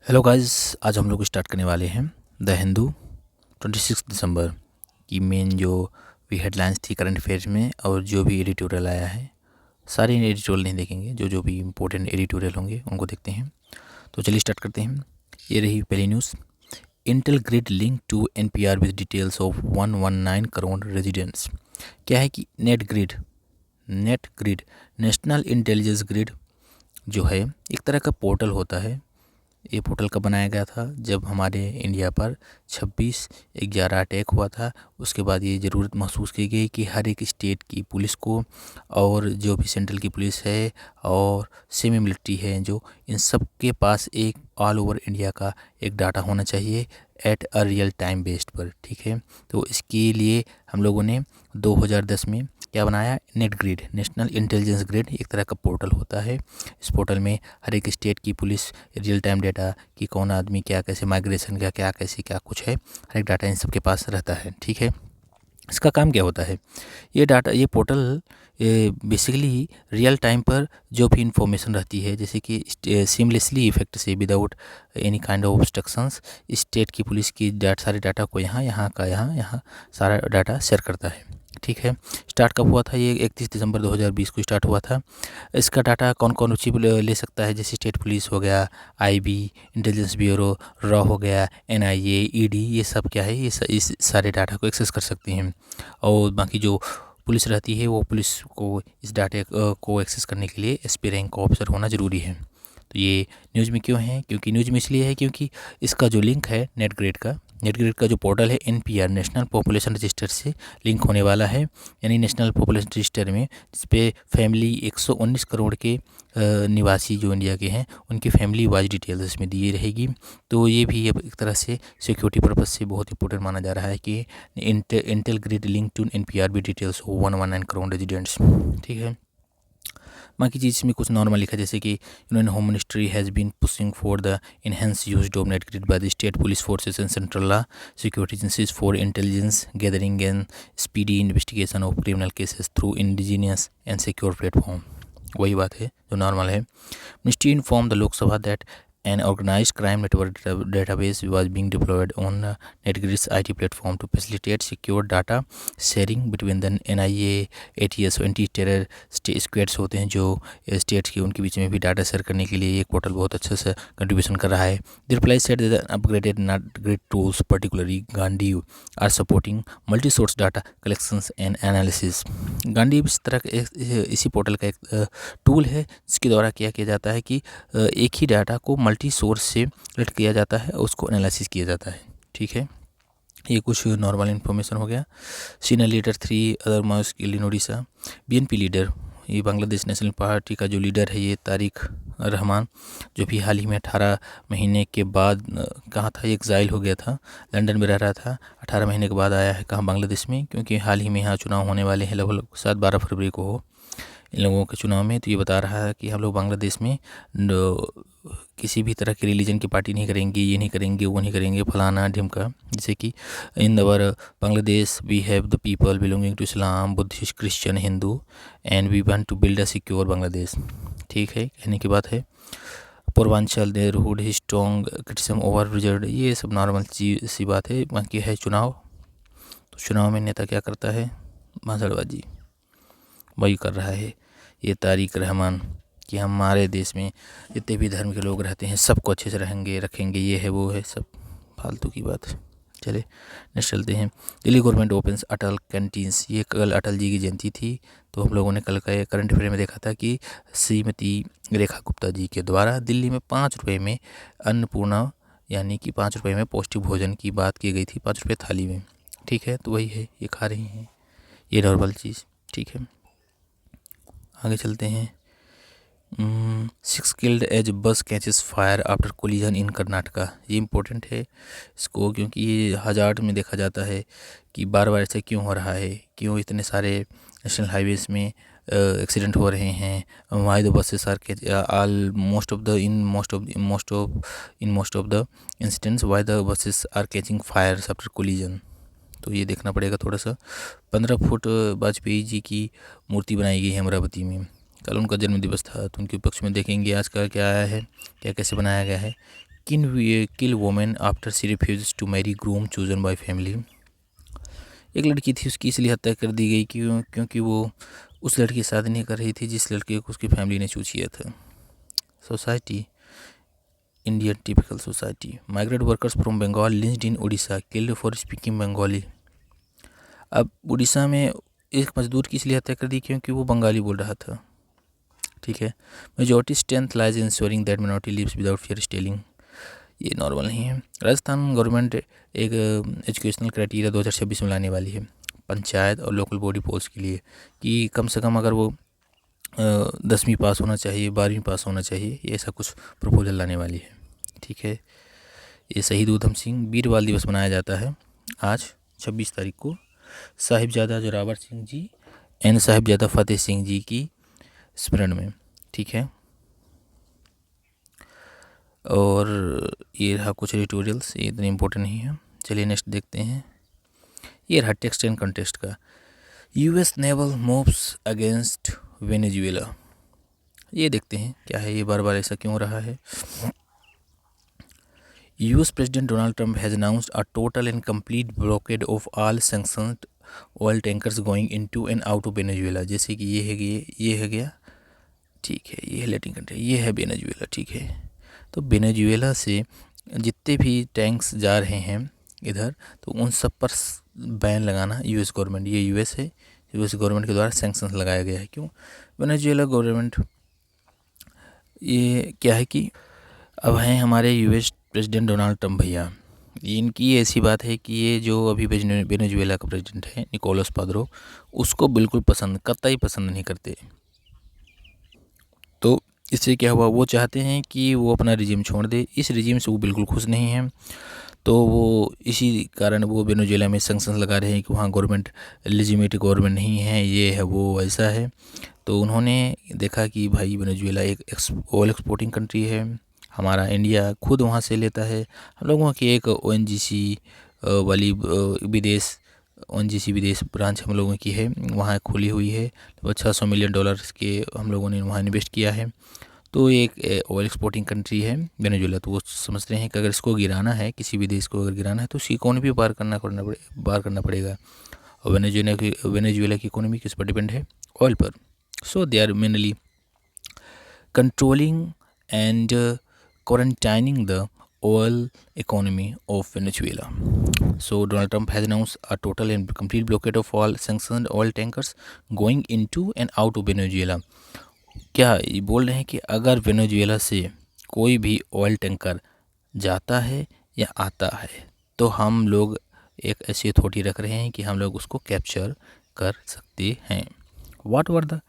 Hello guys, आज हम लोग स्टार्ट करने वाले हैं द हिंदू 26 दिसंबर की मेन जो भी हेडलाइंस थी करंट अफेयर्स में, और जो भी एडिटोरियल आया है। सारे एडिटोरियल नहीं देखेंगे, जो भी इम्पोर्टेंट एडिटोरियल होंगे उनको देखते हैं। तो चलिए स्टार्ट करते हैं। ये रही पहली news. Intel grid link to NPR with details of 119 crore residents. क्या है कि net grid national intelligence grid जो है एक तरह का पोर्टल होता है। ये पोर्टल कब बनाया गया था? जब हमारे इंडिया पर 26/11 अटैक हुआ था। उसके बाद ये ज़रूरत महसूस की गई कि हर एक स्टेट की पुलिस को, और जो भी सेंट्रल की पुलिस है और सेमी मिलिट्री है, जो इन सब के पास एक ऑल ओवर इंडिया का एक डाटा होना चाहिए at a real time based पर। ठीक है, तो इसके लिए हम लोगों ने 2010 में क्या बनाया? Net grid, national intelligence grid. एक तरह का पोर्टल होता है। इस पोर्टल में हर एक स्टेट की पुलिस रियल टाइम डाटा कि कौन आदमी क्या कैसे माइग्रेशन का क्या कैसे क्या कुछ है, हर एक डाटा इन सब के पास रहता है। ठीक है, इसका काम क्या होता है? ये डाटा, ये पोर्टल बेसिकली रियल टाइम पर जो भी इंफॉर्मेशन रहती है, जैसे कि सीमलेसली इफेक्ट से without any kind of obstructions, state की पुलिस की सारे डाटा को यहाँ का यहाँ सारा डाटा शेयर करता है। ठीक है, स्टार्ट कब हुआ था? ये 31 दिसंबर 2020 को स्टार्ट हुआ था। इसका डाटा कौन कौन अचीव ले सकता है? जैसे स्टेट पुलिस हो गया, IB, इंटेलिजेंस ब्यूरो, रॉ हो गया, NIA, ED, ये सब क्या है, इस सारे डाटा को एक्सेस कर सकते हैं। और बाकी जो पुलिस रहती है वो पुलिस को इस डाटा को एक्सेस करने के लिए SP रैंक का ऑफिसर होना ज़रूरी है। तो ये न्यूज़ में क्यों है? क्योंकि न्यूज़ में इसलिए है क्योंकि इसका जो लिंक है नेट ग्रिड का जो पोर्टल है NPR नेशनल पॉपुलेशन रजिस्टर से लिंक होने वाला है। यानी नेशनल पॉपुलेशन रजिस्टर में जिस पे फैमिली 119 करोड़ के निवासी जो इंडिया के हैं, उनकी फैमिली वाइज डिटेल्स इसमें दी रहेगी। तो ये भी अब एक तरह से सिक्योरिटी पर्पस से बहुत इंपॉर्टेंट माना जा रहा है कि Intel grid link to NPR भी डिटेल्स हो 119 करोड़ रेजिडेंट्स। ठीक है, बाकी चीज़ में कुछ नॉर्मल लिखा, जैसे कि इन्होंने home ministry has been pushing for the enhance use of net grid by the state police forces and central law security agencies for intelligence gathering and speedy investigation of criminal cases through indigenous and secure platform. वही बात है जो normal है। Ministry inform the Lok Sabha that an organized crime network database was being deployed on NetGrid's IT platform to facilitate secure data sharing between the NIA, ATS और anti terror squads होते हैं जो states के, उनके बीच में भी डाटा शेयर करने के लिए एक पोर्टल बहुत अच्छे से कंट्रीब्यूशन कर रहा है। The reply said that upgraded NetGrid tools particularly Gandiv are supporting multi source data collections and analysis. Gandiv इस तरह इसी पोर्टल का एक टूल है जिसके द्वारा क्या किया जाता है कि एक ही डाटा को मल्टी सोर्स से कलेक्ट किया जाता है, उसको एनालिसिस किया जाता है। ठीक है, ये कुछ नॉर्मल इन्फॉर्मेशन हो गया। Senior leader 3 other mosque in Odisha. BNP leader, ये बांग्लादेश नेशनल पार्टी का जो लीडर है, ये तारिक रहमान, जो भी हाल ही में 18 महीने के बाद कहाँ था, एग्जाइल हो गया था, लंदन में रह रहा था। 18 महीने के बाद आया है कहाँ? बांग्लादेश में, क्योंकि हाल ही में यहाँ चुनाव होने वाले हैं, लगभग शायद 12 फरवरी को हो इन लोगों के चुनाव में। तो ये बता रहा है कि हम लोग बांग्लादेश में किसी भी तरह की रिलीजन की पार्टी नहीं करेंगे, ये नहीं करेंगे, वो नहीं करेंगे, फलाना ढिमका। जैसे कि in our Bangladesh we have the people belonging to Islam, Buddhist, Christian, Hindu and we want to build a secure Bangladesh. ठीक है, कहने की बात है। पूर्वांचल देरहुड स्ट्रॉन्ग क्रिटिसिज्म ओवर रिजर्व, ये सब नॉर्मल चीज सी बात है। बाकी है चुनाव, तो चुनाव में नेता क्या करता है? भाषणबाजी वही कर रहा है ये तारिक रहमान कि हमारे देश में जितने भी धर्म के लोग रहते हैं सबको अच्छे से रखेंगे, ये है वो है, सब फालतू की बात है। चले नेक्स्ट चलते हैं। दिल्ली गवर्नमेंट ओपन्स अटल कैंटीन्स। ये कल अटल जी की जयंती थी, तो हम लोगों ने कल का करंट अफेयर में देखा था कि श्रीमती रेखा गुप्ता जी के द्वारा दिल्ली में 5 रुपये में अन्नपूर्णा, यानी कि 5 रुपये में पौष्टिक भोजन की बात की गई थी, 5 रुपये थाली में। ठीक है, तो वही है, ये खा रही हैं, ये नॉर्मल चीज़। ठीक है, आगे चलते हैं। 6 किल्ड एज बस कैचेस फायर आफ्टर कोलिजन इन कर्नाटका। ये इम्पोर्टेंट है इसको, क्योंकि ये हजार्ड में देखा जाता है कि बार बार ऐसा क्यों हो रहा है, क्यों इतने सारे नेशनल हाईवेज़ में एक्सीडेंट हो रहे हैं। Why the buses are almost of the incidents why the buses are catching fire after collision. तो ये देखना पड़ेगा थोड़ा सा। 15 फुट वाजपेयी जी की मूर्ति बनाई गई है अमरावती में। कल उनका जन्म दिवस था, तो उनके पक्ष में देखेंगे आज का क्या आया है, क्या कैसे बनाया गया है। Kill women after she refuse to marry groom chosen by family. एक लड़की थी, उसकी इसलिए हत्या कर दी गई क्योंकि वो उस लड़की से शादी नहीं कर रही थी जिस लड़के को उसकी फैमिली ने चूज किया था। Society, Indian typical society. Migrant workers from Bengal lynched in Orissa killed for speaking Bengali. अब उड़ीसा में एक मजदूर की इसलिए हत्या कर दी क्योंकि वो बंगाली बोल रहा था। ठीक है। Majority strength lies ensuring that minority lives without fear stalling. ये नॉर्मल नहीं है। राजस्थान गवर्नमेंट एक एजुकेशनल क्राइटेरिया 2026 में लाने वाली है पंचायत और लोकल बॉडी पोस्ट के लिए कि कम से कम अगर वो 10वीं पास होना चाहिए, 12वीं पास होना चाहिए, ये ऐसा कुछ प्रपोजल लाने वाली है। ठीक है। ये शहीद उधम सिंह वीर बाल दिवस मनाया जाता है आज 26 तारीख को साहिबजादा जोरावर सिंह जी एंड साहिबजादा फतेह सिंह जी की स्मरण में। ठीक है। और ये रहा कुछ एडिटोरियल्स, ये इतने इम्पोर्टेंट नहीं है। चलिए नेक्स्ट देखते हैं। ये रहा टेक्स्ट एंड कंटेस्ट का। US naval moves against Venezuela. ये देखते हैं क्या है, ये बार बार ऐसा क्यों रहा है। US president Donald Trump has announced a total and complete blockade of all sanctioned oil tankers going into and out of Venezuela. जैसे कि ये है गया। ठीक है। ये है लैटिन कंट्री, ये है वेनेजुएला। ठीक है। तो वेनेजुएला से जितने भी टैंक्स जा रहे हैं इधर, तो उन सब पर बैन लगाना यूएस गवर्नमेंट, ये यूएस है, यूएस गवर्नमेंट के द्वारा सैंक्शंस लगाया गया है। क्यों? वेनेजुएला गवर्नमेंट, ये क्या है कि अब हैं हमारे यूएस प्रेसिडेंट डोनाल्ड ट्रंप भैया, इनकी ऐसी बात है कि ये जो अभी वेनेजुएला का प्रेसिडेंट है निकोलस मादुरो, उसको बिल्कुल कतई पसंद नहीं करते। तो इससे क्या हुआ, वो चाहते हैं कि वो अपना रिजीम छोड़ दे। इस रिजीम से वो बिल्कुल खुश नहीं हैं, तो वो इसी कारण वो वेनेजुएला में सैंक्शंस लगा रहे हैं कि वहाँ गवर्नमेंट लेजिटिमेट गवर्नमेंट नहीं है, ये है वो ऐसा है। तो उन्होंने देखा कि भाई वेनेजुएला एक ऑयल एक्सपोर्टिंग कंट्री है, हमारा इंडिया खुद वहाँ से लेता है, हम लोगों की एक ONGC वाली विदेश ब्रांच हम लोगों की है, वहाँ खुली हुई है। तो $600 मिलियन के हम लोगों ने वहाँ इन्वेस्ट किया है। तो एक ऑयल एक्सपोर्टिंग कंट्री है वेनेजुएला। तो वो समझ रहे हैं कि अगर इसको गिराना है, किसी भी देश को अगर गिराना है, तो उसकी इकोनॉमी पार करना पड़ेगा। और वेनेजुएला की इकोनॉमी किस पर डिपेंड है? ऑयल पर। So they are mainly controlling and quarantining the oil economy of Venezuela. So Donald Trump has announced a total and complete blockade of all sanctioned oil tankers going into and out of Venezuela. क्या ये बोल रहे हैं कि अगर Venezuela से कोई भी ऑयल टैंकर जाता है या आता है, तो हम लोग एक ऐसी अथॉरिटी रख रहे हैं कि हम लोग उसको कैप्चर कर सकते हैं। What were the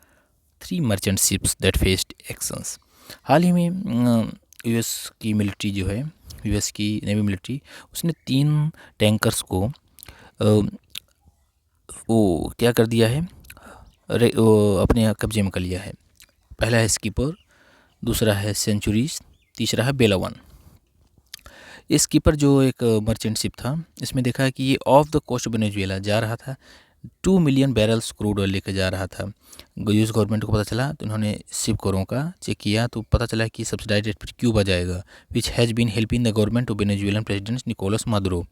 3 merchant ships that faced actions? हाल ही में यूएस की मिलिट्री जो है, यूएस की नेवी मिलिट्री, उसने 3 टैंकर्स को वो क्या कर दिया है, अपने कब्जे में कर लिया है। पहला है स्कीपर, दूसरा है सेंचुरीज, तीसरा है बेलावन। ये स्कीपर जो एक मर्चेंट शिप था, इसमें देखा है कि ये ऑफ द कोस्ट वेनेजुएला जा रहा था, 2 मिलियन बैरल्स क्रूड ऑयल लेकर जा रहा था। यूएस गवर्नमेंट को पता चला, तो उन्होंने शिप कोरों का चेक किया, तो पता चला कि सब्सिडाइज रेट पर क्यूबा जाएगा, which has been helping the government of Venezuelan president Nicolas Maduro.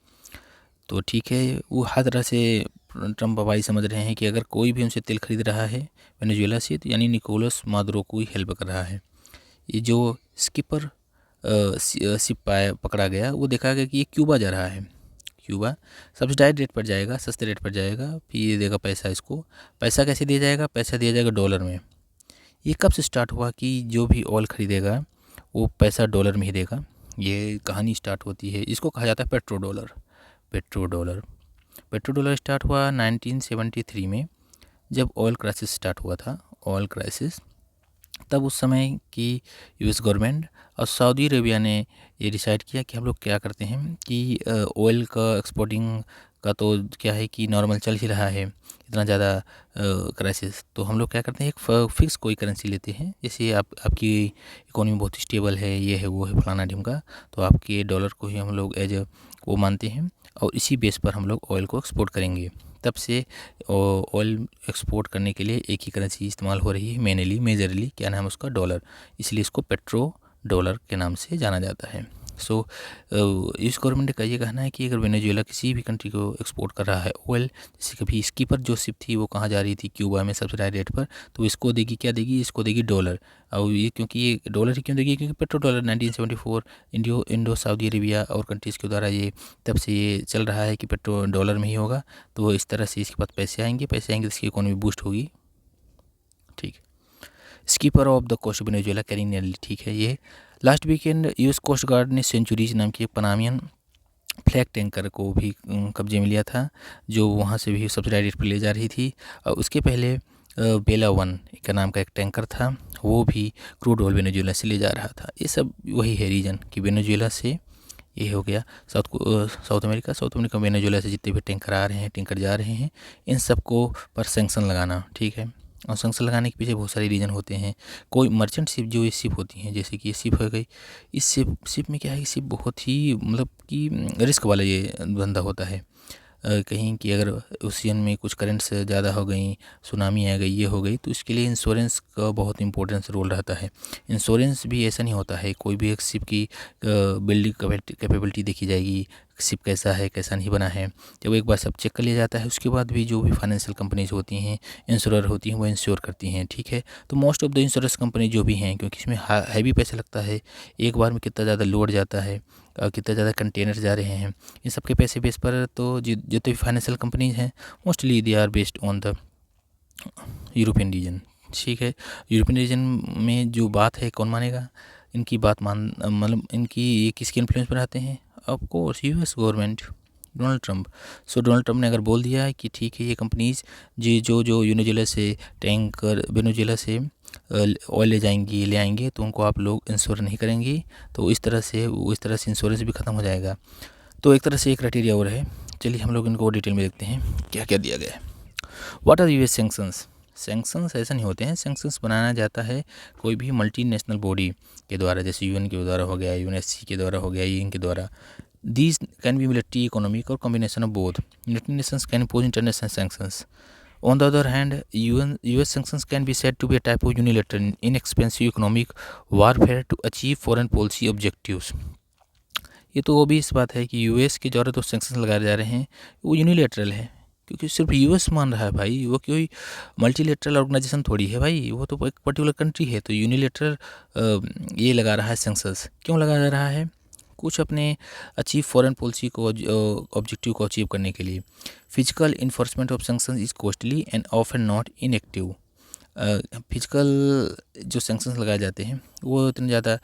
तो ठीक है, वो हर तरह से ट्रंप भाई समझ रहे हैं कि अगर कोई भी उनसे तेल खरीद रहा है वेनेजुएला से, तो यानी निकोलस मादुरो को ही हेल्प कर रहा है। ये जो स्कीपर शिप पकड़ा गया, वो देखा गया कि ये क्यूबा जा रहा है। क्यूबा सब्सिडाइज रेट पर जाएगा, सस्ते रेट पर जाएगा, फिर ये देगा पैसा इसको। पैसा कैसे दिया जाएगा? पैसा दिया जाएगा डॉलर में। ये कब से स्टार्ट हुआ कि जो भी ऑयल खरीदेगा वो पैसा डॉलर में ही देगा? ये कहानी स्टार्ट होती है, इसको कहा जाता है पेट्रो डॉलर स्टार्ट हुआ 1973 में, जब ऑयल क्राइसिस स्टार्ट हुआ था। ऑयल क्राइसिस तब उस समय की यूएस गवर्नमेंट और सऊदी अरेबिया ने ये डिसाइड किया कि हम लोग क्या करते हैं कि ऑयल का एक्सपोर्टिंग का तो क्या है कि नॉर्मल चल ही रहा है, इतना ज़्यादा क्राइसिस, तो हम लोग क्या करते हैं एक फिक्स कोई करेंसी लेते हैं। जैसे आपकी इकोनॉमी बहुत स्टेबल है, ये है वो है फलाना ढिमका, तो आपके डॉलर को ही हम लोग एज वो मानते हैं और इसी बेस पर हम लोग ऑयल को एक्सपोर्ट करेंगे। तब से ऑयल एक्सपोर्ट करने के लिए एक ही करेंसी इस्तेमाल हो रही है, मेजरली क्या नाम है उसका? डॉलर। इसलिए इसको पेट्रो डॉलर के नाम से जाना जाता है। सो इस गवर्नमेंट का ये कहना है कि अगर वेनेजुएला किसी भी कंट्री को एक्सपोर्ट कर रहा है ऑयल, जैसे कभी स्कीपर जो शिप थी वो कहाँ जा रही थी, क्यूबा में सब्सिडाइज रेट पर, तो इसको देगी, क्या देगी, इसको देगी डॉलर। और ये क्योंकि ये डॉलर ही क्यों देगी, क्योंकि petro dollar 1974 Indo Saudi Arabia और कंट्रीज़ के द्वारा ये तब से ये चल रहा है कि पेट्रो डॉलर में ही होगा। तो इस तरह से इसके पास पैसे आएंगे तो इसकी इकोनॉमी बूस्ट होगी। ठीक, skipper of the coast Venezuela carrying nearly, ठीक है। ये last weekend US coast guard ने सेंचुरीज नाम की एक पनामियन फ्लैग टैंकर को भी कब्जे में लिया था, जो वहाँ से भी सब्सिडाइज रेट पर ले जा रही थी। और उसके पहले बेला 1 का नाम का एक टैंकर था, वो भी क्रूड ऑयल वेनेजुएला से ले जा रहा था। ये सब वही है रीज़न कि वेनेजुएला से ये हो गया साउथ अमेरिका वेनेजुएला से जितने भी टैंकर आ रहे हैं, टैंकर जा रहे हैं, इन सबको पर सैंक्शन लगाना, ठीक है। और सैंक्शन लगाने के पीछे बहुत सारे रीज़न होते हैं। कोई मर्चेंट शिप, जो ये शिप होती हैं, जैसे कि ये शिप हो गई, इस शिप में क्या है कि शिप बहुत ही मतलब कि रिस्क वाला ये धंधा होता है। कहीं कि अगर ओशियन में कुछ करंट्स ज़्यादा हो गई, सुनामी आ गई, ये हो गई, तो इसके लिए इंश्योरेंस का बहुत इंपॉर्टेंस रोल रहता है। इंश्योरेंस भी ऐसा नहीं होता है, कोई भी एक शिप की बिल्डिंग कैपेबिलिटी देखी जाएगी, शिप कैसा है कैसा नहीं बना है, जब एक बार सब चेक कर लिया जाता है, उसके बाद भी जो भी फाइनेंशियल कंपनीज होती हैं, इंश्योरर होती हैं, वो इंश्योर करती हैं, ठीक है। तो most of the insurance company जो भी हैं, क्योंकि इसमें हैवी पैसा लगता है, एक बार में कितना ज़्यादा लोड जाता है, कितना ज़्यादा कंटेनर जा रहे हैं, इन सब के पैसे बेस पर तो जितने भी फाइनेंशियल कंपनीज हैं mostly they are based on the European region, ठीक है। यूरोपियन रीजन में जो बात है कौन मानेगा, इनकी बात मतलब इनकी ये किसके इन्फ्लुएंस पर आते हैं, of course US government, Donald Trump. So Donald Trump ने अगर बोल दिया है कि ठीक है ये कंपनीज जो वेनेजुएला से टैंकर वेनेजुएला से ऑयल ले आएंगे, तो उनको आप लोग इंश्योर नहीं करेंगे, तो इस तरह से इंश्योरेंस भी ख़त्म हो जाएगा। तो एक तरह से एक क्राइटेरिया और है। चलिए हम लोग इनको डिटेल में देखते हैं क्या क्या दिया गया है। What are US sanctions. Sanctions ऐसा नहीं होते हैं, सैंक्शंस बनाया जाता है कोई भी मल्टीनेशनल बॉडी के द्वारा, जैसे यूएन के द्वारा हो गया, यूएनएससी के द्वारा हो गया, यूएन के द्वारा। These can be military, economic, or combination of both. United Nations can impose international sanctions. On the other hand, US sanctions can be said to be a type of unilateral, inexpensive economic warfare to achieve foreign policy objectives. ये तो वो भी इस बात है कि US के द्वारा तो सैंक्शंस लगाए जा रहे हैं, वो यूनिलेटरल है, क्योंकि सिर्फ यूएस मान रहा है भाई, वो कोई मल्टीलेटरल ऑर्गेनाइजेशन थोड़ी है भाई, वो तो एक पर्टिकुलर कंट्री है। तो यूनिलेटरल ये लगा रहा है सैंक्शंस, क्यों लगाया जा रहा है, कुछ अपने अचीव फॉरेन पॉलिसी को ऑब्जेक्टिव को अचीव करने के लिए। Physical enforcement of sanctions is costly and often not inactive. Physical जो सैंक्शंस लगाए जाते हैं वो इतने ज़्यादा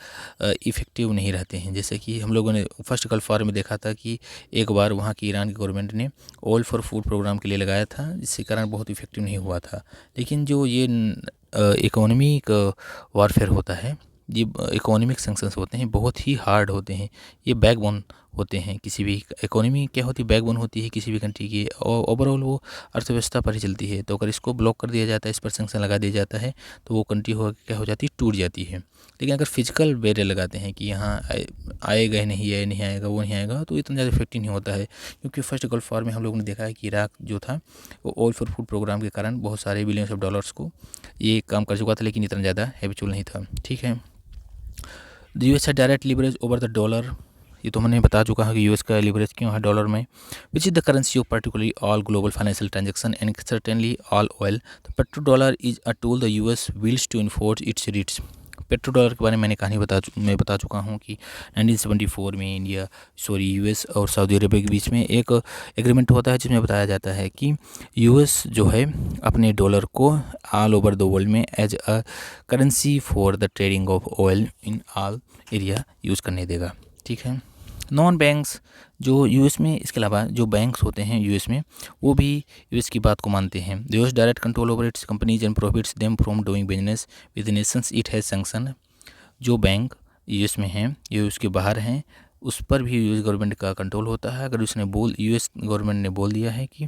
इफ़ेक्टिव नहीं रहते हैं। जैसे कि हम लोगों ने फर्स्ट गल्फ वॉर में देखा था कि एक बार वहाँ की ईरान की गवर्नमेंट ने ऑयल फॉर फूड प्रोग्राम के लिए लगाया था, जिसके कारण बहुत इफ़ेक्टिव नहीं हुआ था। लेकिन जो ये इकोनॉमिक वॉरफेयर होता है, ये इकोनॉमिक सैंक्शंस होते हैं, बहुत ही हार्ड होते हैं, ये बैकबोन होते हैं किसी भी इकोनॉमी, क्या होती है, बैकबोन होती है किसी भी कंट्री की, और ओवरऑल वो अर्थव्यवस्था पर ही चलती है। तो अगर इसको ब्लॉक कर दिया जाता है, इस पर सैंक्शन लगा दिया जाता है, तो वो कंट्री क्या हो जाती है, टूट जाती है। लेकिन अगर फिजिकल बैरियर लगाते हैं कि यहाँ आएगा नहीं आएगा, वो नहीं आएगा, तो इतना ज़्यादा इफेक्टिव नहीं होता है। क्योंकि फर्स्ट गल्फ वॉर में हम लोगों ने देखा है कि इराक जो था वो ऑयल फॉर फूड प्रोग्राम के कारण बहुत सारे बिलियंस ऑफ डॉलर्स को ये काम कर चुका था, लेकिन इतना ज़्यादा हैबिचुअल नहीं था, ठीक है। द यूएस है direct leverage over the dollar, ये तो मैंने बता चुका है कि यूएस का लिवरेज क्यों है डॉलर में, which is the currency of particularly all global financial transaction and certainly all oil. The petro dollar is a tool the US wields to enforce its rates. Petro dollar के बारे में मैंने कहानी मैं बता चुका हूँ कि 1974 में यूएस और सऊदी अरेबिया के बीच में एक एग्रीमेंट होता है, जिसमें बताया जाता है कि यूएस जो है अपने डॉलर को ऑल ओवर द वर्ल्ड में as a currency for the trading of oil in all area use करने देगा, ठीक है। नॉन बैंक्स जो यूएस में, इसके अलावा जो बैंक्स होते हैं यूएस में, वो भी यूएस की बात को मानते हैं। The US direct control over it's companies and prohibits them from doing business with Nations it has sanction. जो बैंक यूएस में हैं, यूएस के बाहर हैं, उस पर भी यूएस गवर्नमेंट का कंट्रोल होता है। अगर यूएस गवर्नमेंट ने बोल दिया है कि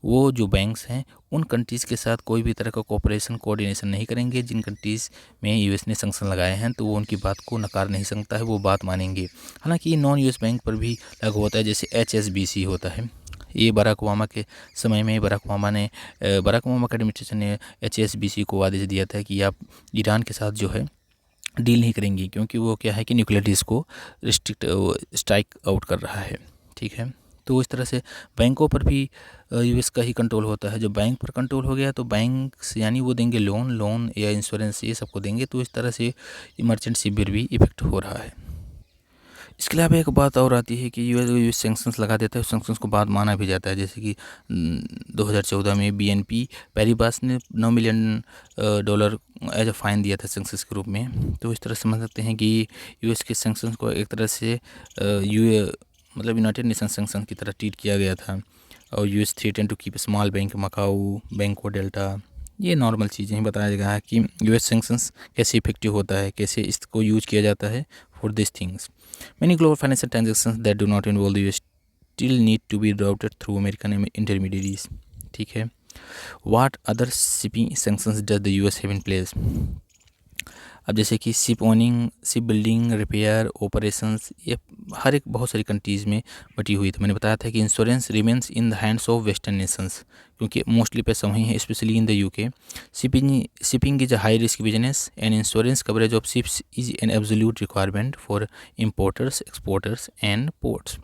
वो जो बैंक्स हैं उन कंट्रीज़ के साथ कोई भी तरह का कोऑर्डिनेशन नहीं करेंगे जिन कंट्रीज़ में यूएस ने सैंक्शन लगाए हैं, तो वो उनकी बात को नकार नहीं सकता है, वो बात मानेंगे। हालांकि ये नॉन यूएस बैंक पर भी लागू होता है, जैसे HSBC होता है। ये बराक ओबामा के समय में बराक ओबामा के एडमिनिस्ट्रेशन ने HSBC को आदेश दिया था कि आप ईरान के साथ जो है डील नहीं करेंगी, क्योंकि वो क्या है कि न्यूक्लियर डिल्स को रिस्ट्रिक्ट स्ट्राइक आउट कर रहा है। ठीक है, तो इस तरह से बैंकों पर भी यूएस का ही कंट्रोल होता है। जब बैंक पर कंट्रोल हो गया तो बैंक यानी वो देंगे लोन या इंश्योरेंस, ये सबको देंगे। तो इस तरह से मर्चेंट शिप पर भी इफेक्ट हो रहा है। इसके अलावा एक बात और आती है कि यूएस सेंक्शंस लगा देता है, सेंक्शंस को बाद माना भी जाता है। जैसे कि 2014 में बीएनपी पैरिबास ने $9 मिलियन एज अ फाइन दिया था सेंक्शंस के रूप में। तो इस तरह समझ सकते हैं कि यूएस के सेंक्शंस को एक तरह से मतलब यूनाइटेड नेशन सेंक्शन की तरह ट्रीट किया गया था। और US threaten to keep small bank Macau, Banco Delta, ये नॉर्मल चीज़ें ही बताया गया है कि यूएस सेंक्शंस कैसे इफेक्टिव होता है, कैसे इसको यूज किया जाता है for this things. Many global financial transactions that do not involve the US still need to be routed through American intermediaries. ठीक है, What other shipping sanctions does the US have in place? अब जैसे कि ship owning, ship building, repair, operations, ये हर एक बहुत सारी countries में बटी हुई थी। मैंने बताया था कि insurance remains in the hands of western Nations, क्योंकि मोस्टली पैसा वहीं है, specially in the UK. Shipping is a high risk business and insurance coverage of ships is an absolute requirement for importers, exporters and ports.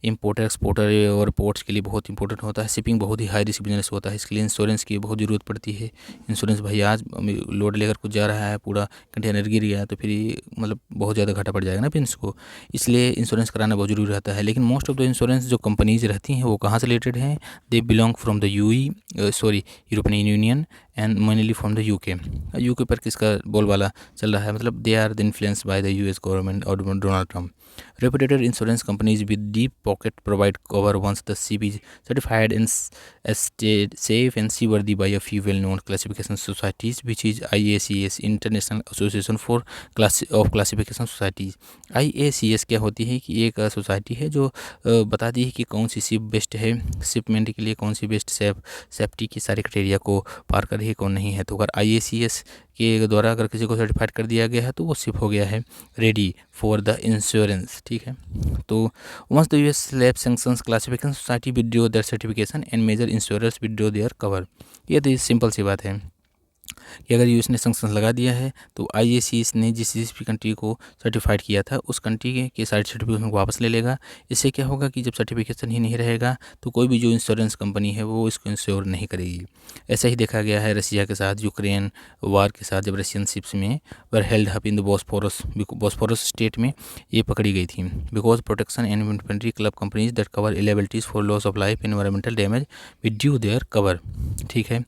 Importer exporter और ports के लिए बहुत important होता है। शिपिंग बहुत ही हाई रिस्क बिजनेस होता है, इसके लिए इंश्योरेंस की बहुत ज़रूरत पड़ती है। इंश्योरेंस भाई आज लोड लेकर कुछ जा रहा है, पूरा कंटेनर गिर गया तो फिर मतलब बहुत ज़्यादा घाटा पड़ जाएगा ना बिजनेस को, इसलिए इंश्योरेंस कराना बहुत ज़रूरी रहता है। लेकिन मोस्ट ऑफ द इंश्योरेंस जो कंपनीज रहती हैं वो कहाँ से रिलेटेड हैं? They belong from the European Union and mainly from the UK पर किसका बोलबाला चल रहा है, मतलब they are the influence by the US government और Donald Trump. Reputed insurance companies with deep pocket provide cover once the ship is certified and as safe and seaworthy by a few well-known classification societies, which is IACS, International Association for Classification Societies। IACS क्या होती है कि एक society है जो बताती है कि कौन सी शिप बेस्ट है, शिपमेंट के लिए कौन सी बेस्ट सेफ्टी की सारे क्राइटेरिया को पार कर है, कौन नहीं है। तो अगर IACS के द्वारा अगर किसी को सर्टिफाइड कर दिया गया है तो वो शिप हो गया है रेडी फॉर द इंश्योरेंस। ठीक है, तो once the US slab sanctions classification society withdraw their certification and major insurers withdraw their cover. ये तो सिंपल सी बात है कि अगर यूएस ने सेंक्शन लगा दिया है तो IACS ने जिस भी कंट्री को सर्टिफाइड किया था उस कंट्री के सारे सर्टिफिकेशन को वापस ले लेगा। इससे क्या होगा कि जब सर्टिफिकेशन ही नहीं रहेगा तो कोई भी जो इंश्योरेंस कंपनी है वो इसको इंश्योर नहीं करेगी। ऐसा ही देखा गया है रसिया के साथ, यूक्रेन वार के साथ, जब रशियन शिप्स में were held up in the Bosphorus strait में ये पकड़ी गई थी। Because protection and infantry club companies that cover liabilities for loss of life, environmental damage with due their cover. ठीक है,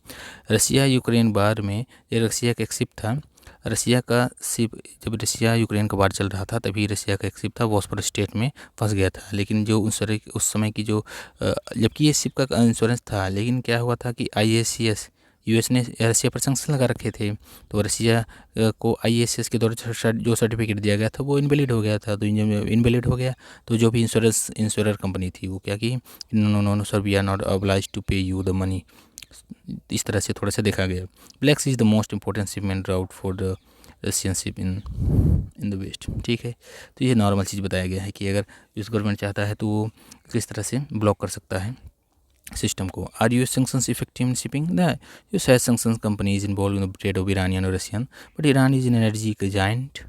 रसिया यूक्रेन वार में ये रसिया का एक शिप था, रसिया का शिप, जब रसिया यूक्रेन का वार चल रहा था तभी रसिया का एक शिप था बॉस्फोरस स्टेट में फंस गया था। लेकिन जो उस समय की जो जबकि ये शिप का इंश्योरेंस था, लेकिन क्या हुआ था कि IACS यूएस ने रसिया पर सेंक्शन लगा रखे थे, तो रसिया को IACS के द्वारा जो सर्टिफिकेट दिया गया था वो इनवैलिड हो गया था। तो इनवैलिड हो गया तो जो भी इंश्योरर कंपनी थी वो क्या की, no sir we are not oblige to pay you the money. इस तरह से थोड़ा सा देखा गया। Black sea is the most important shipment route for the Russian ship in the west. ठीक है, तो ये नॉर्मल चीज़ बताया गया है कि अगर यूएस गवर्नमेंट चाहता है तो वो किस तरह से ब्लॉक कर सकता है सिस्टम को। Are US sanctions effective in shipping? The US has sanctions companies involved in the trade of Iranian और Russian, but Iran is an energy giant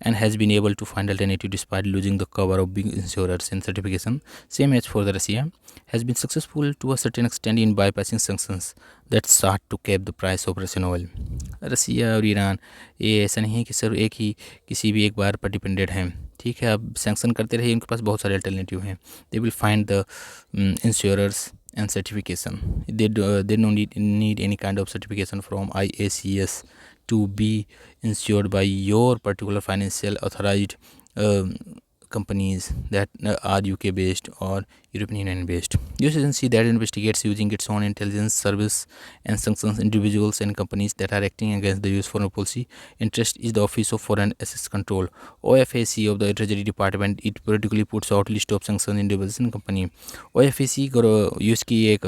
and has been able to find alternative despite losing the cover of big insurers and certification. Same as for the Russia has been successful to a certain extent in bypassing sanctions that sought to cap the price of Russian oil. रसिया और Iran ये ऐसा नहीं है कि sir एक ही किसी भी एक बार पर डिपेंडेड हैं। ठीक है, अब सैंक्शन करते रहिए, उनके पास बहुत सारे अल्टरनेटिव हैं। They will find the insurers and certification. They don't need any kind of certification from IACS to be insured by your particular financial authorized companies that are UK based or European Union based. US agency that investigates using its own intelligence service and sanctions individuals and companies that are acting against the US foreign policy interest is the Office of Foreign Assets Control, OFAC of the Treasury Department. It periodically puts out list of sanctions individuals and company. OFAC US की एक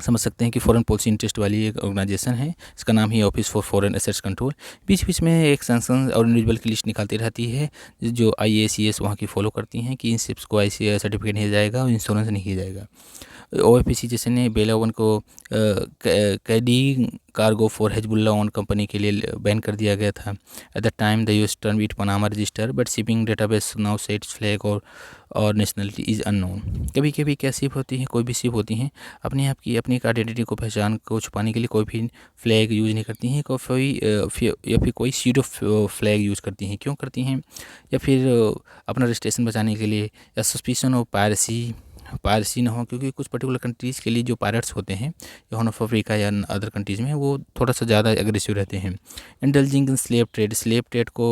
समझ सकते हैं कि foreign policy interest वाली एक organisation है। इसका नाम ही office for foreign assets control. बीच बीच में एक सैंक्शन और इंडिविजुअल की लिस्ट निकालती रहती है जो IACS वहाँ की फॉलो करती हैं कि इन शिप्स को ICAI सर्टिफिकेट नहीं दिया जाएगा और इंश्योरेंस नहीं किया जाएगा। OFAC जैसे ने बेलावन को carry cargo for Hezbollah own company के लिए बैन कर दिया गया था। At the time the US term it Panama register but shipping database now sets flag और नेशनलिटी इज़ अननोन। कभी कभी क्या शिप होती हैं, कोई भी शिप होती हैं अपने आप की अपनी आइडेंटिटी को पहचान को छुपाने के लिए कोई भी फ्लैग यूज़ नहीं करती हैं, कोई या फिर कोई सीडो फ्लैग यूज़ करती हैं। क्यों करती हैं? या फिर अपना रजिस्ट्रेशन बचाने के लिए, या सस्पिशन ऑफ पायरेसी ना हो, क्योंकि कुछ पर्टिकुलर कंट्रीज़ के लिए जो पायरेट्स होते हैं या हॉर्न ऑफ अफ्रीका या अदर कंट्रीज़ में वो थोड़ा सा ज़्यादा एग्रेसिव रहते हैं। इंडल्जिंग इन स्लेव ट्रेड को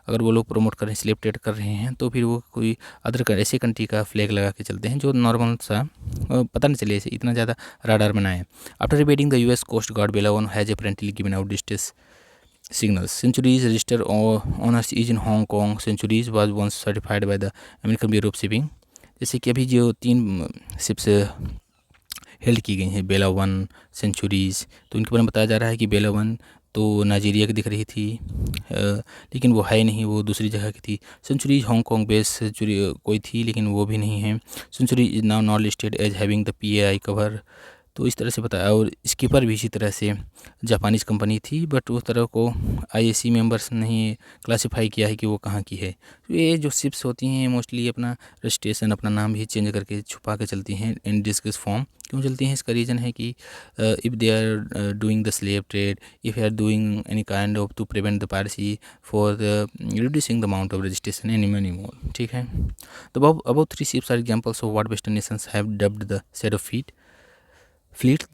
अगर वो लोग प्रमोट कर रहे हैं, स्लेव ट्रेड कर रहे हैं, तो फिर वो कोई अदर ऐसे कंट्री का फ्लैग लगा के चलते हैं जो नॉर्मल सा पता नहीं चले इसे इतना ज़्यादा राडार बनाए। After repelling the US coast guard Bella One has apparently given out distress signals. Centuries register owners is in Hong Kong. Centuries was once certified by the American Bureau of Shipping. जैसे कि अभी जो 3 ships held की गई हैं, बेला one, centuries, तो इनके बारे में बताया जा रहा है कि बेला वन तो नाइजीरिया की दिख रही थी, लेकिन वो है नहीं, वो दूसरी जगह की थी। सेंचुरीज हांगकॉन्ग बेस सेंचुरी कोई थी, लेकिन वो भी नहीं है। Century is now not listed as having the PAI cover. तो इस तरह से बताया। और स्कीपर भी इसी तरह से जापानीज़ कंपनी थी, बट उस तरह को IAC मेंबर्स नहीं क्लासिफाई किया है कि वो कहाँ की है। तो ये जो शिप्स होती हैं मोस्टली अपना रजिस्ट्रेशन, अपना नाम भी चेंज करके छुपा के चलती हैं इन डिस्कस फॉर्म। क्यों चलती हैं? इसका रीज़न है कि if they are doing the slave trade, if they are doing any kind of to prevent the piracy for the reducing the amount of registration any money more. ठीक है। तो about 3 ships are examples of what Western nations have dubbed the shadow fleet.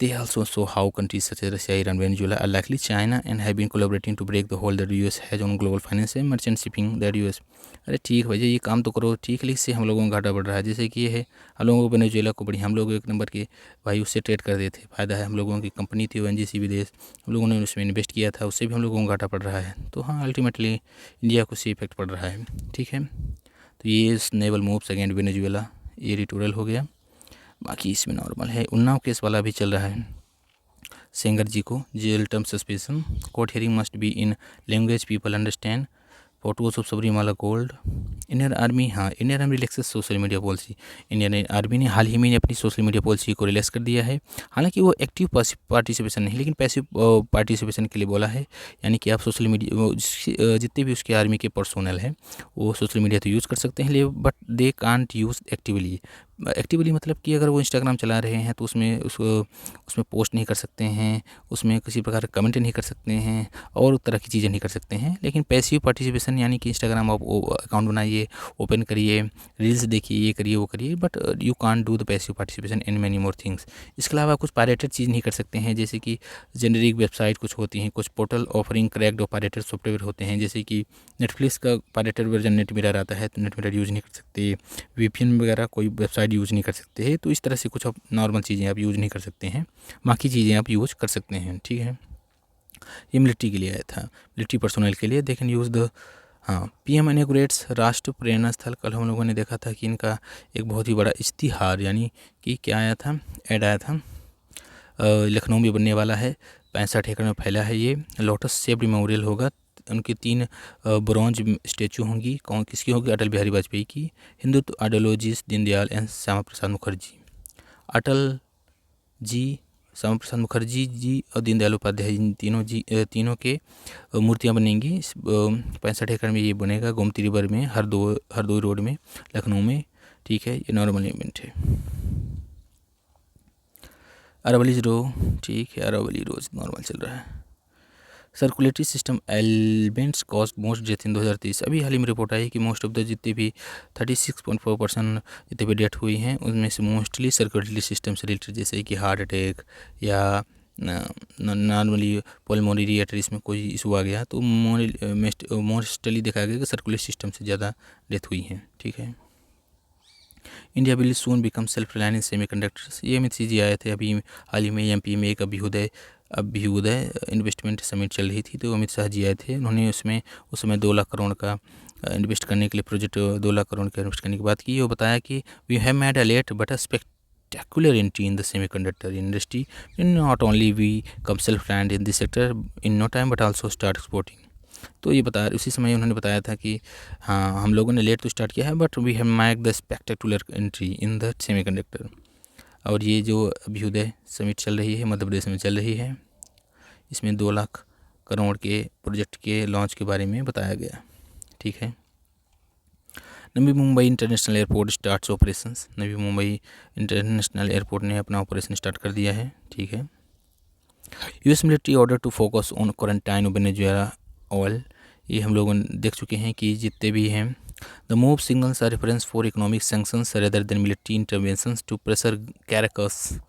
They also show how countries such as Russia, Iran, Venezuela are likely China and have been collaborating to break the hold that US has on global finance and merchant shipping that US। अरे ठीक भैया, ये काम तो करो, ठीक है, इससे हम लोगों को घाटा बढ़ रहा है। जैसे कि ये है, हम लोगों को वेनेजुएला को बड़ी, हम लोग 1 नंबर के भाई उससे ट्रेड कर रहे थे, फ़ायदा है। हम लोगों की कंपनी थी ONGC विदेश, हम लोगों ने उसमें इन्वेस्ट किया था, उससे भी हम लोगों को घाटा पड़ रहा है। तो हाँ, अल्टीमेटली इंडिया को उससे इफेक्ट पड़ रहा है। ठीक है। तो ये नेवल मूव्स अगेंस्ट वेनेजुएला, ये एडिटोरियल हो गया। बाकी इसमें नॉर्मल है। उन्नाव केस वाला भी चल रहा है। सेंगर जी को jail term suspension, court hearing must be in language people understand, photos of Sabarimala gold. Indian army, हाँ, Indian army relaxes social media policy. Indian army ने हाल ही में अपनी सोशल मीडिया पॉलिसी को रिलैक्स कर दिया है। हालांकि वो एक्टिव पार्टिसिपेशन नहीं, लेकिन पैसिव पार्टिसिपेशन के लिए बोला है। यानी कि आप सोशल मीडिया जितने भी उसके आर्मी के पर्सोनल हैं वो सोशल मीडिया तो यूज़ कर सकते हैं, but they can't use actively मतलब कि अगर वो इंस्टाग्राम चला रहे हैं तो उसमें पोस्ट नहीं कर सकते हैं, उसमें किसी प्रकार का कमेंट नहीं कर सकते हैं और तरह की चीज़ें नहीं कर सकते हैं। लेकिन पैसिव पार्टिसिपेशन यानी कि इंस्टाग्राम आप अकाउंट बनाइए, ओपन करिए, रील्स देखिए, ये करिए, वो करिए, but you can't do the passive participation in many more things. इसके अलावा कुछ पायरेटेड चीज़ नहीं कर सकते हैं, जैसे कि जेनरिक वेबसाइट कुछ होती हैं, कुछ पोर्टल ऑफरिंग क्रैक्ड और पायरेटेड सॉफ्टवेयर होते हैं, जैसे कि नेटफ्लिक्स का पायरेटेड वर्जन नेट मिरर आता है, तो नेट मिरर यूज़ नहीं कर सकते। VPN वगैरह कोई वेबसाइट यूज़ नहीं कर सकते हैं। तो इस तरह से कुछ आप नॉर्मल चीज़ें आप यूज़ नहीं कर सकते हैं, बाकी चीज़ें आप यूज़ कर सकते हैं। ठीक है। ये मिलिट्री के लिए आया था, मिलिट्री पर्सोनल के लिए। दे कैन यूज़ द, हाँ, PM इनॉग्रेट्स राष्ट्र प्रेरणा स्थल। कल हम लोगों ने देखा था कि इनका एक बहुत ही बड़ा इश्तिहार, यानी कि क्या आया था, ऐड आया था, लखनऊ में बनने वाला है, 65 एकड़ में फैला है। ये लोटस शेप्ड मेमोरियल होगा। उनकी 3 ब्रॉन्ज स्टेचू होंगी। कौन किसकी होगी? अटल बिहारी वाजपेयी की। Hindutva ideologist Deendayal and Shyama Prasad Mukherjee. अटल जी, श्यामा प्रसाद मुखर्जी जी और दीनदयाल उपाध्याय जी, तीनों के मूर्तियाँ बनेंगी। 65 एकड़ में ये बनेगा, गोमती रिवर में, हरदोई रोड में, लखनऊ में। ठीक है। ये नॉर्मल इवेंट है। अरावली रो, ठीक है, अरावली रोज नॉर्मल चल रहा है। Circulatory system elements cause most death in 2023। अभी हाल ही में रिपोर्ट आई कि मोस्ट ऑफ द जितने भी 36.4% जितने भी डेथ हुई हैं उनमें से मोस्टली सर्कुलेटरी सिस्टम से रिलेटेड, जैसे कि हार्ट अटैक या नॉर्मली पल्मोनरी आर्टरी में कोई इशू आ गया, तो मोस्टली देखा गया कि सर्कुलेटरी सिस्टम से ज़्यादा डेथ हुई हैं। ठीक है। India will soon become self reliance in semiconductors. ये अमित शाह जी आए थे अभी हाल ही में MP में। एक अभ्युदय इन्वेस्टमेंट समिट चल रही थी, तो अमित शाह जी आए थे। उन्होंने उसमें उस समय 2 लाख करोड़ का इन्वेस्ट करने के लिए, प्रोजेक्ट 2 लाख करोड़ का इन्वेस्ट करने की बात की और बताया कि we have made a late but a spectacular entry in the semiconductor industry. Not only we come self-reliant in this sector in no time but also start exporting. तो ये बता उसी समय उन्होंने बताया था कि हाँ हम लोगों ने लेट तो स्टार्ट किया है but we have make the spectacular entry in the semiconductor. और ये जो अभ्युदय समिट चल रही है मध्य प्रदेश में चल रही है, इसमें 2 लाख करोड़ के प्रोजेक्ट के लॉन्च के बारे में बताया गया। ठीक है। Navi Mumbai international airport starts operations. Navi Mumbai international airport ने अपना ऑपरेशन स्टार्ट कर दिया है। ठीक है। US military order to focus on quarantine Venezuela oil. ये हम लोग देख चुके हैं कि जितने भी हैं the move signals are reference for economic sanctions rather than military interventions to pressure Caracas.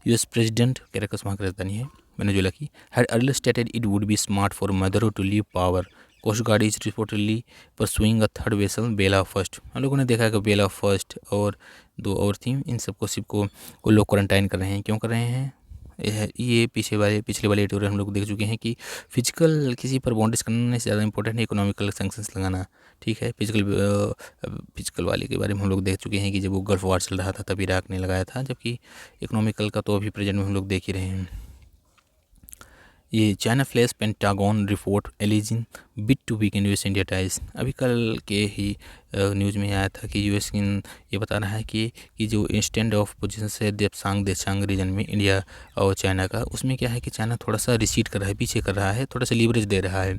US president, Caracas वहाँ की राजधानी है वेनेजुएला की, had earlier stated it would be smart for Maduro to leave power. Coast guard is reportedly pursuing a third vessel Bella first. हम लोगों ने देखा कि बेला फर्स्ट और 2 और थी, इन सबको शिप को लोग क्वारंटाइन कर रहे हैं। क्यों कर रहे हैं? ये पिछले वाले ट्यूटोरियल हम लोग देख चुके हैं कि फिजिकल किसी पर बॉन्डेज करने से ज़्यादा इंपॉर्टेंट है इकोनॉमिकल सैंक्शंस लगाना। ठीक है। फिजिकल वाले के बारे में हम लोग देख चुके हैं कि जब वो गल्फ वार चल रहा था तब इराक ने लगाया था, जबकि इकोनॉमिकल का तो अभी प्रेजेंट में हम लोग देख ही रहे हैं। ये China flash Pentagon report alleging bid to weaken US India ties. अभी कल के ही न्यूज़ में आया था कि यूएस ये बता रहा है कि जो स्टैंड ऑफ पोजीशन है देशांग रीजन में इंडिया और चाइना का, उसमें क्या है कि चाइना थोड़ा सा रिसीड कर रहा है, पीछे कर रहा है, थोड़ा सा लीवरेज दे रहा है।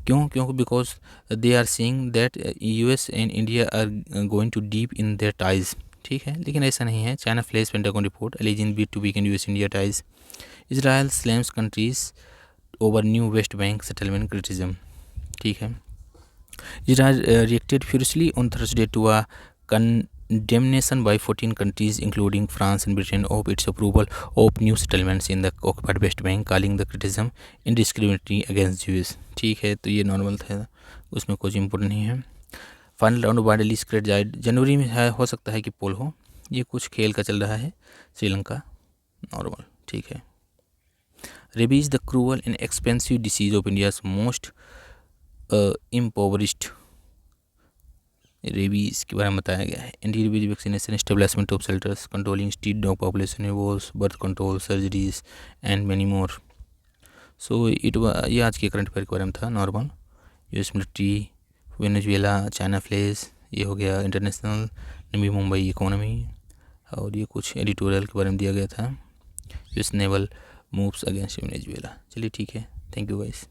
क्यों? Because they are seeing that US and India are going to deep in their ties. ठीक है, लेकिन ऐसा नहीं है। China flash Pentagon report alleging bid to weaken US India ties. Israel slams countries over new West Bank settlement criticism. ठीक है। Israel reacted furiously on Thursday to a condemnation by 14 countries including France and Britain of its approval of new settlements in the occupied West Bank, calling the criticism indiscriminatory against Jews. ठीक है, तो ये normal था, उसमें कुछ important नहीं है। Final round widely स्क्रेड जनवरी में हो सकता है कि पोल हो। ये कुछ खेल का चल रहा है श्रीलंका, नॉर्मल। ठीक है। Rabies, the cruel and expensive disease of India's most impoverished। Rabies के बारे में बताया गया है। Anti rabies vaccination, establishment of shelters, controlling street dog population, wars, birth control, surgeries and many more. सो ये आज के करंट अफेयर के बारे में था, normal. US military, Venezuela, China flash, ये हो गया इंटरनेशनल, नवी मुंबई इकोनॉमी, और ये कुछ एडिटोरियल के बारे में दिया गया था। US naval moves against Venezuela. चलिए ठीक है, थैंक यू गाइस।